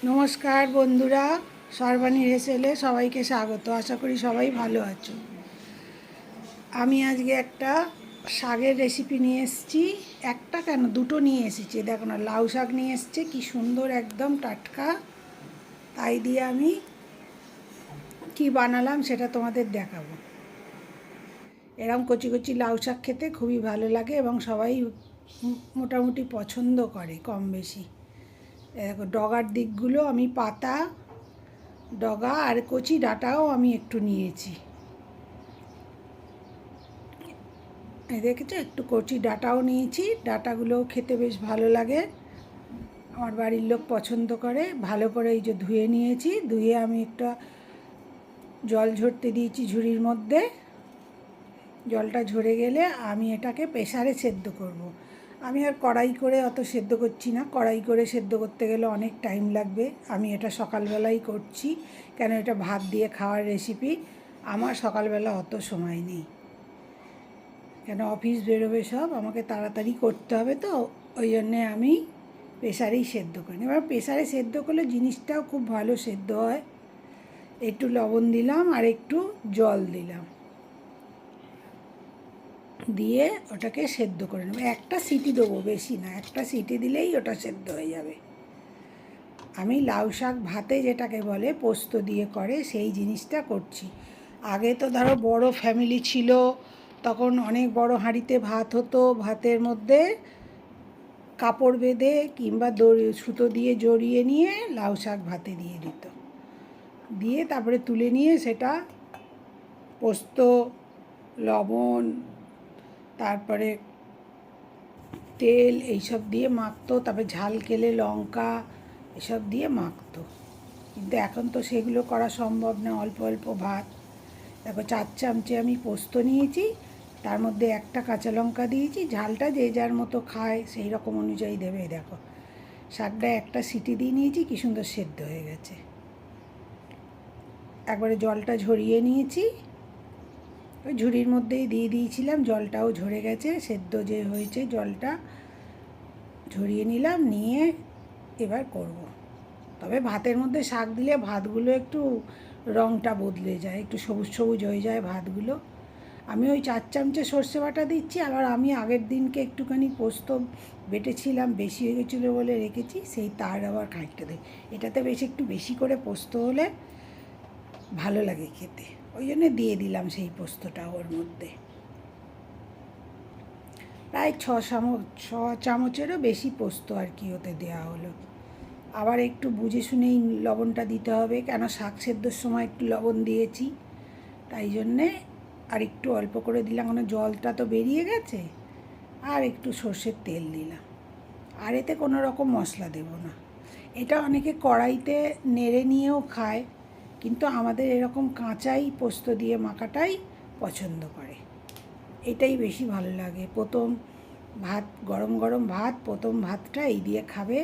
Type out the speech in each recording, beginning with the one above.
নমস্কার বন্ধুরা, সর্বাণীর হেসেলে সবাইকে স্বাগত। আশা করি সবাই ভালো আছো। আমি আজকে একটা শাকের রেসিপি নিয়ে এসেছি। একটা কেন, দুটো নিয়ে এসেছি। দেখো না, লাউ শাক নিয়ে এসছে, কি সুন্দর, একদম টাটকা। তাই দিয়ে আমি কি বানালাম সেটা তোমাদের দেখাবো। এরকম কচি কচি লাউ শাক খেতে খুবই ভালো লাগে এবং সবাই মোটামুটি পছন্দ করে কম বেশি। দেখো, ডগার দিকগুলো আমি পাতা, ডগা আর কচি ডাঁটাও আমি একটু নিয়েছি। এই দেখেছো, একটু কচি ডাঁটাও নিয়েছি। ডাঁটাগুলোও খেতে বেশ ভালো লাগে, আমার বাড়ির লোক পছন্দ করে। ভালো করে এই যে ধুয়ে নিয়েছি, ধুয়ে আমি একটা জল ঝরতে দিয়েছি ঝুড়ির মধ্যে। জলটা ঝরে গেলে আমি এটাকে প্রেসারে সেদ্ধ করব। আমি আর কড়াই করে অত সেদ্ধ করছি না, কড়াই করে সেদ্ধ করতে গেলে অনেক টাইম লাগবে। আমি এটা সকালবেলাই করছি, কেন এটা ভাত দিয়ে খাওয়ার রেসিপি। আমার সকালবেলা অত সময় নেই, কেন অফিস বেরোবে সব, আমাকে তাড়াতাড়ি করতে হবে। তো ওই জন্যে আমি প্রেসারেই সেদ্ধ করি। এবার প্রেসারে সেদ্ধ করলে জিনিসটাও খুব ভালো সেদ্ধ হয়। একটু লবণ দিলাম আর একটু জল দিলাম, দিয়ে ওটাকে সেদ্ধ করে নেব। একটা সিটি দেবো, বেশি না, একটা সিটি দিলেই ওটা সেদ্ধ হয়ে যাবে। আমি লাউ শাক ভাতে যেটাকে বলে পোস্ত দিয়ে করে, সেই জিনিসটা করছি। আগে তো ধরো বড় ফ্যামিলি ছিল, তখন অনেক বড় হাঁড়িতে ভাত হতো। ভাতের মধ্যে কাপড় বেঁধে কিংবা দড়ি সুতো দিয়ে জড়িয়ে নিয়ে লাউ শাক ভাতে দিয়ে দিত, দিয়ে তারপরে তুলে নিয়ে সেটা পোস্ত, লবণ, তারপরে তেল এইসব দিয়ে মাখতো, তারপরে ঝাল কেলে লঙ্কা এসব দিয়ে মাখতো। কিন্তু এখন তো সেগুলো করা সম্ভব না। অল্প অল্প ভাত, দেখো 4 চামচে আমি পোস্ত নিয়েছি, তার মধ্যে একটা কাঁচা লঙ্কা দিয়েছি। ঝালটা যে যার মতো খায় সেই রকম অনুযায়ী দেবে। দেখো, শাকটা একটা সিটি দিয়ে নিয়েছি, কী সুন্দর সেদ্ধ হয়ে গেছে। একবারে জলটা ঝরিয়ে নিয়েছি, ওই ঝুড়ির মধ্যেই দিয়ে দিয়েছিলাম। জলটাও ঝরে গেছে, সেদ্ধ যে হয়েছে জলটা ঝরিয়ে নিলাম, নিয়ে এবার করব। তবে ভাতের মধ্যে শাক দিলে ভাতগুলো একটু রঙটা বদলে যায়, একটু সবুজ সবুজ হয়ে যায় ভাতগুলো। আমি ওই 4 চামচে সর্ষে বাটা দিচ্ছি। আবার আমি আগের দিনকে একটুখানি পোস্ত বেটেছিলাম, বেশি হয়ে গেছিলো বলে রেখেছি, সেই তার আবার খানিকটা দিই। এটাতে বেশ একটু বেশি করে পোস্ত হলে ভালো লাগে খেতে, ওই জন্যে দিয়ে দিলাম সেই পোস্তটা ওর মধ্যে। প্রায় ছ চামচেরও বেশি পোস্ত আর কি ওতে দেওয়া হলো। আবার একটু বুঝে শুনেই লবণটা দিতে হবে, কেন শাক সেদ্ধর সময় একটু লবণ দিয়েছি, তাই জন্যে আর একটু অল্প করে দিলাম, কারণ জলটা তো বেরিয়ে গেছে। আর একটু সর্ষের তেল দিলাম, আর এতে কোনো রকম মশলা দেব না। এটা অনেকে কড়াইতে নেড়ে নিয়েও খায়, কিন্তু আমাদের এরকম কাঁচাই পোস্ত দিয়ে মাখাটাই পছন্দ করে। এটাই বেশি ভালো লাগে। প্রথম ভাত, গরম গরম ভাত, প্রথম ভাতটা এই দিয়ে খাবে,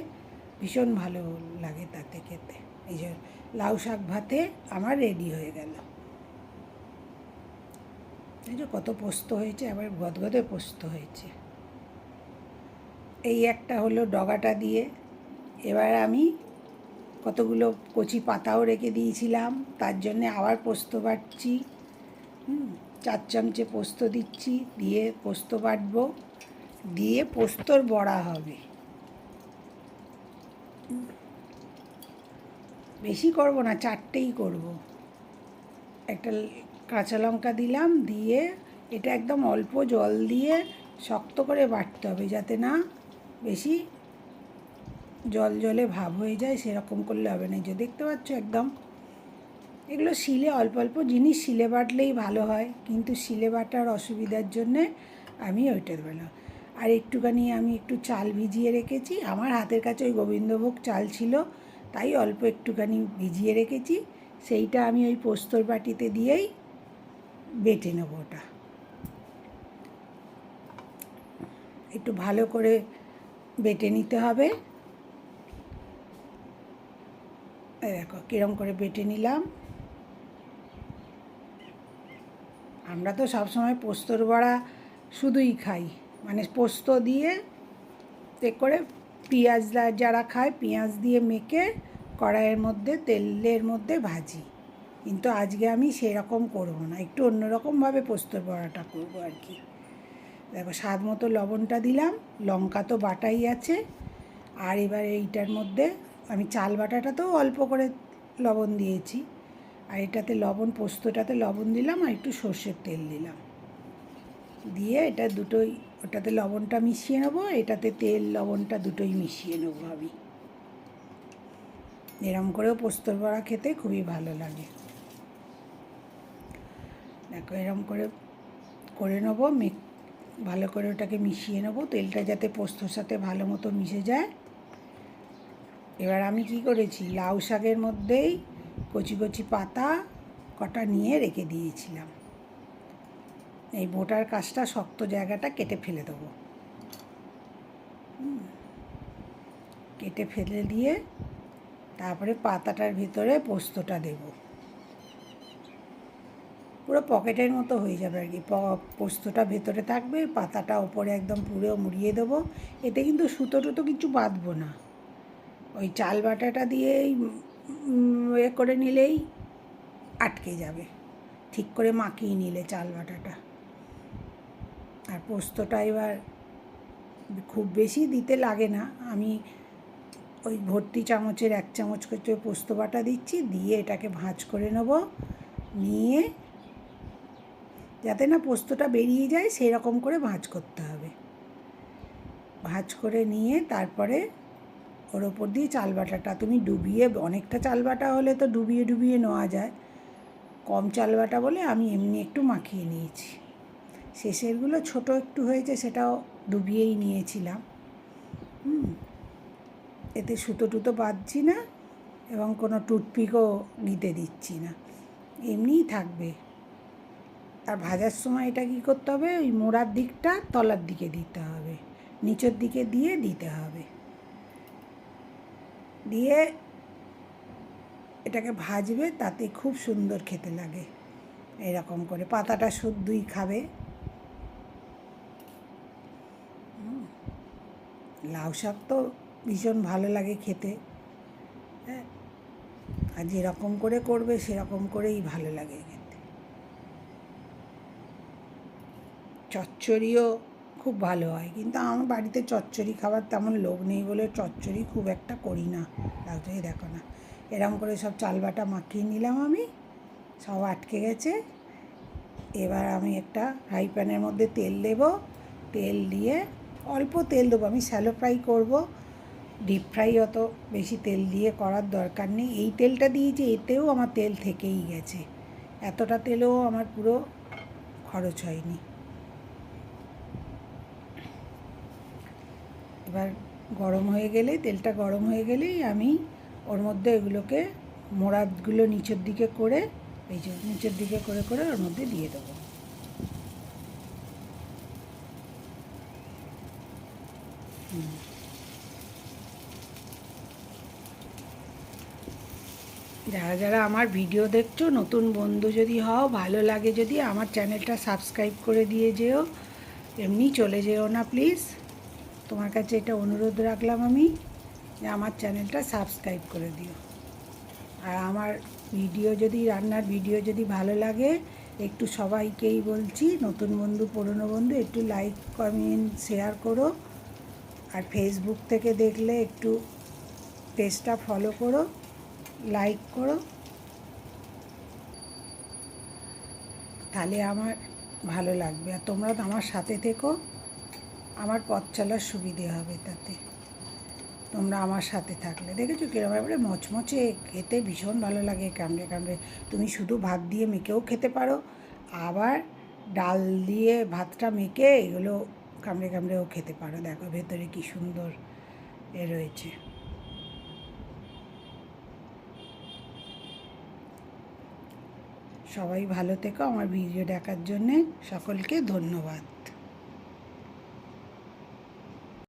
ভীষণ ভালো লাগে তাতে খেতে। এই যে লাউ শাক ভাতে আমার রেডি হয়ে গেল। এই যে কত পোস্ত হয়েছে, আবার গদগদে পোস্ত হয়েছে। এই একটা হলো ডগাটা দিয়ে। এবার আমি কতগুলো কচি পাতাও রেখে দিয়েছিলাম, তার জন্যে আবার পোস্ত বাটছি। 4 চামচে পোস্ত দিচ্ছি, দিয়ে পোস্ত বাটবো, দিয়ে পোস্তর বড়া হবে। বেশি করব না, 4টেই করব। একটা কাঁচা লঙ্কা দিলাম, দিয়ে এটা একদম অল্প জল দিয়ে শক্ত করে বাটতে হবে, যাতে না বেশি জল জলে ভাব হয়ে যায়, সেরকম করলে হবে না। যে দেখতে পাচ্ছ একদম, এগুলো শিলে অল্প অল্প জিনিস শিলে বাটলেই ভালো হয়, কিন্তু শিলে বাটার অসুবিধার জন্যে আমি ওইটা দিলাম। আর একটুখানি আমি একটু চাল ভিজিয়ে রেখেছি, আমার হাতের কাছে ওই গোবিন্দভোগ চাল ছিল, তাই অল্প একটুখানি ভিজিয়ে রেখেছি। সেইটা আমি ওই পোস্তর বাটিতে দিয়েই বেটে নেব। ওটা একটু ভালো করে বেটে নিতে হবে। দেখো কীরকম করে বেটে নিলাম। আমরা তো সবসময় পোস্তর বড়া শুধুই খাই, মানে পোস্ত দিয়ে তে করে পেঁয়াজ, যারা খায় পেঁয়াজ দিয়ে মেখে কড়াইয়ের মধ্যে তেলের মধ্যে ভাজি। কিন্তু আজকে আমি সেরকম করবো না, একটু অন্যরকমভাবে পোস্তর বড়াটা করবো আর কি। দেখো স্বাদ মতো লবণটা দিলাম, লঙ্কা তো বাটাই আছে। আর এবার এইটার মধ্যে আমি চাল বাটাটাতেও অল্প করে লবণ দিয়েছি, আর এটাতে লবণ, পোস্তটাতে লবণ দিলাম আর একটু সর্ষের তেল দিলাম, দিয়ে এটা দুটোই, ওটাতে লবণটা মিশিয়ে নেবো, এটাতে তেল লবণটা দুটোই মিশিয়ে নেবো আমি। এরম করেও পোস্তর বড়া খেতে খুবই ভালো লাগে। দেখো এরম করে করে নেবো, ভালো করে ওটাকে মিশিয়ে নেবো, তেলটা যাতে পোস্তর সাথে ভালো মতো মিশে যায়। এবার আমি কি করেছি, লাউ শাকের মধ্যেই কচি কচি পাতা কটা নিয়ে রেখে দিয়েছিলাম। এই বোটার কাজটা, শক্ত জায়গাটা কেটে ফেলে দেবো। কেটে ফেলে দিয়ে তারপরে পাতাটার ভিতরে পোস্তটা দেব, পুরো পকেটের মতো হয়ে যাবে আর কি। পোস্তটা ভেতরে থাকবে, পাতাটা ওপরে একদম পুরো মুড়িয়ে দেবো। এতে কিন্তু সুতো টুতো কিছু বাঁধবো না, ওই চাল বাটাটা দিয়েই এ করে নিলেই আটকে যাবে, ঠিক করে মাখিয়ে নিলে চাল বাটাটা। আর পোস্তটা এবার খুব বেশি দিতে লাগে না, আমি ওই ভর্তি চামচের 1 চামচ করে পোস্ত বাটা দিচ্ছি, দিয়ে এটাকে ভাঁজ করে নেব, নিয়ে যাতে না পোস্তটা বেরিয়ে যায় সেই রকম করে ভাঁজ করতে হবে। ভাঁজ করে নিয়ে তারপরে ওর ওপর দিয়ে চাল বাটাটা তুমি ডুবিয়ে, অনেকটা চাল বাটা হলে তো ডুবিয়ে ডুবিয়ে নেওয়া যায়, কম চাল বাটা বলে আমি এমনি একটু মাখিয়ে নিয়েছি। শেষেরগুলো ছোট একটু হয়েছে, সেটাও ডুবিয়েই নিয়েছিলাম। এতে সুতো টুতো বাঁধছি না এবং কোনো টুথপিকও নিতে দিচ্ছি না, এমনিই থাকবে। আর ভাজার সময় এটা কী করতে হবে, ওই মোড়ার দিকটা তলার দিকে দিতে হবে, নিচের দিকে দিয়ে দিতে হবে, দিয়ে এটাকে ভাজবে, তাতে খুব সুন্দর খেতে লাগে। এরকম করে পাতাটা শুদ্ধই খাবে। লাউ শাক তো ভীষণ ভালো লাগে খেতে, হ্যাঁ, আর যেরকম করে করবে সেরকম করেই ভালো লাগে খেতে। চচ্চড়িও খুব ভালো হয়, কিন্তু আমার বাড়িতে চচ্চড়ি খাবার তেমন লোক নেই বলে চচ্চড়ি খুব একটা করি না। লাউটাই দেখো না, এরকম করে সব চাল বাটা মাখিয়ে নিলাম আমি, সব আটকে গেছে। এবার আমি একটা ফ্রাই প্যানের মধ্যে তেল দেব, তেল দিয়ে অল্প তেল দেবো, আমি শ্যালো ফ্রাই করব, ডিপ ফ্রাই অত বেশি তেল দিয়ে করার দরকার নেই। এই তেলটা দিয়েছি, এতেও আমার তেল থেকেই গেছে, এতটা তেলও আমার পুরো খরচ হয়নি। এবার গরম হয়ে গেলে, তেলটা গরম হয়ে গেলেই আমি ওর মধ্যে এগুলোকে, মোড়াগুলো নিচের দিকে করে, এই যে নিচের দিকে করে করে ওর মধ্যে দিয়ে দেবো। যারা যারা আমার ভিডিও দেখছো, নতুন বন্ধু যদি হও, ভালো লাগে যদি আমার চ্যানেলটা সাবস্ক্রাইব করে দিয়ে যেও, এমনি চলে যেও না প্লিজ। তোমার কাছে এটা অনুরোধ রাখলাম আমি, যে আমার চ্যানেলটা সাবস্ক্রাইব করে দিও। আর আমার ভিডিও যদি, রান্নার ভিডিও যদি ভালো লাগে, একটু সবাইকেই বলছি, নতুন বন্ধু পুরনো বন্ধু, একটু লাইক কমেন্ট শেয়ার করো। আর ফেসবুক থেকে দেখলে একটু পেজটা ফলো করো, লাইক করো, তাহলে আমার ভালো লাগবে। আর তোমরা আমার সাথে থেকো, আমার পথ চলার সুবিধে হবে তাতে, তোমরা আমার সাথে থাকলে। দেখেছো কিরকম এবারে মচমচে, খেতে ভীষণ ভালো লাগে, কামড়ে কামড়ে। তুমি শুধু ভাত দিয়ে মেখেও খেতে পারো, আবার ডাল দিয়ে ভাতটা মেখে এগুলো কামড়ে কামড়েও খেতে পারো। দেখো ভেতরে কি সুন্দর এ রয়েছে। সবাই ভালো থেকো, আমার ভিডিও দেখার জন্যে সকলকে ধন্যবাদ।